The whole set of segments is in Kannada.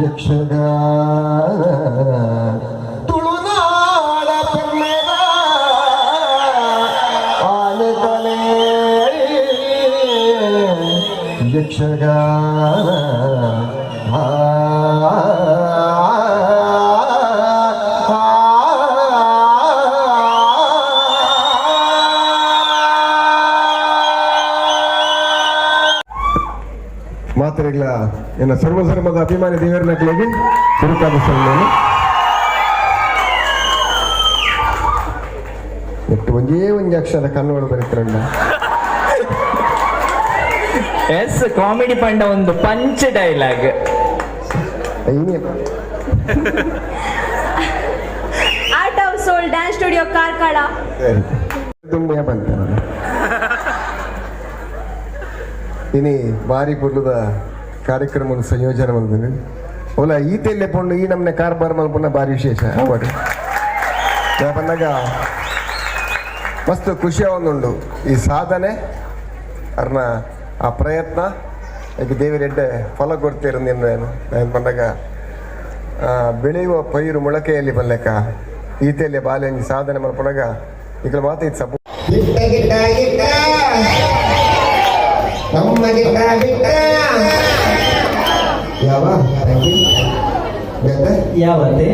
ಯಕ್ಷಗಾನ ತುಳುನಾಡ ಪೆಮ್ಮೆದ ಆನೆತಲೆ ಯಕ್ಷಗಾನ ಮಾತ್ರೆಗಳ ಎನ್ನ ಸರ್ವಧರ್ಮದ ಅಭಿಮಾನಿ ದೇವರನ್ನಾಗಿ ಗುರುಪಾದ ಸನ್ಮಾನ ಒಟ್ಟು ಒಂದೇ ಅಕ್ಷರ ಕನ್ನಡ ಬರೀತಾರಣ್ಣ ಎಸ್ ಕಾಮಿಡಿ ಪಂಡ ಒಂದು punch dialogue art of soul dance studio Karkala ತುಂಬ ಬಂತ ಇನಿ ಬಾರಿ ಪುರ್ಲದ ಕಾರ್ಯಕ್ರಮ ಸಂಯೋಜನೆ ಮಾಡಿದ್ವಿ ಓಲ ಈತೆಲ್ಲೇ ಪುಂಡು ಈ ನಮ್ಮನೆ ಕಾರ್ಬಾರ್ ಮಲ್ಪುನ ಭಾರಿ ವಿಶೇಷ ಅವಡು ಬಂದಾಗ ಮಸ್ತ್ ಖುಷಿ ಒಂದುಂಡು ಈ ಸಾಧನೆ ಅವ್ರನ್ನ ಆ ಪ್ರಯತ್ನ ಈಗ ದೇವರೆಡ್ಡೆ ಫಲ ಕೊಡ್ತೀರ ನಾನು ಬಂದಾಗ ಬೆಳೆಯುವ ಪೈರು ಮೊಳಕೆಯಲ್ಲಿ ಬಲ್ಲೆಕ್ಕ ಈತೆಯಲ್ಲೇ ಬಾಲ್ಯ ಸಾಧನೆ ಮಾಡ್ಕೊಂಡಾಗ ಈಗ ಮಾತು ಇದು ಸಪೋರ್ಟ್ ಯಾವ ಯಾವತ್ತೆ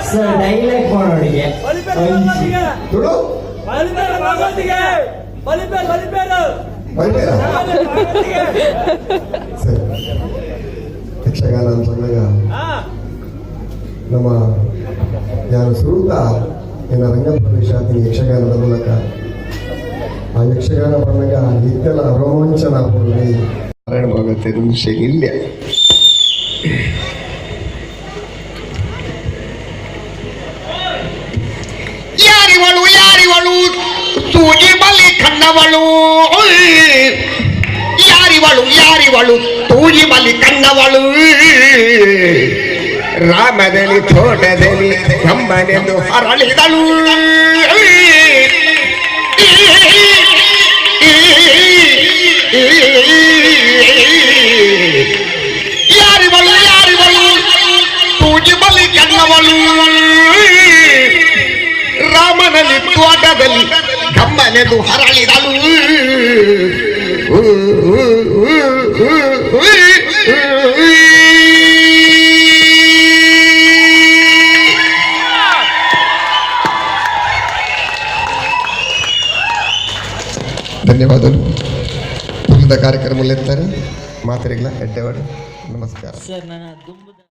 ಸರ್ ಡೈಲಾಗ್ ಮಾಡೋಡಿಗೆ ತುಳು ಯಕ್ಷಗಾನ ಅಂತಂದಾಗ ನಮ್ಮ ಯಾರು ಸುರುತ ಏನ ರಂಗಪ್ರವೇಶ ಆಗ್ತೀನಿ ಯಕ್ಷಗಾನದ ಮೂಲಕ ಆ ಯಕ್ಷಗಾನ ಬಂದಾಗ ಇತ್ತೆಲ್ಲ ರೋಮಾಂಚನ ಪೂರ್ಣಿ ನಾರಾಯಣ ಭಾಗವತ ನಿಮಿಷ ಇಲ್ಲ ಯಾರಿವಳು ಸೂಜಿ ಬಲಿ ಕಣ್ಣವಳು ಯಾರಿವಳು ತೂಜಿ ಬಲಿ ಕಣ್ಣವಳು ರಾಮದಲ್ಲಿ ತೋಟದಲ್ಲಿ ಕಮ್ಮನೆಂದು ಹರಳಿದಳು ಯಾರಿವಳು ತೂಜಿ ಬಲಿ ಕಣ್ಣವಳು ರಾಮನಲ್ಲಿ ತೋಟದಲ್ಲಿ ಕಮ್ಮನೆಂದು ಹರಳಿದಳು ಧನ್ಯವಾದಗಳು ಮುಂದಿನ ಕಾರ್ಯಕ್ರಮದಲ್ಲಿರ್ತಾರೆ ಮಾತರಿಗಳ ಎಡ್ಡೆವಾಡು ನಮಸ್ಕಾರ ಸರ್ ನನ್ನ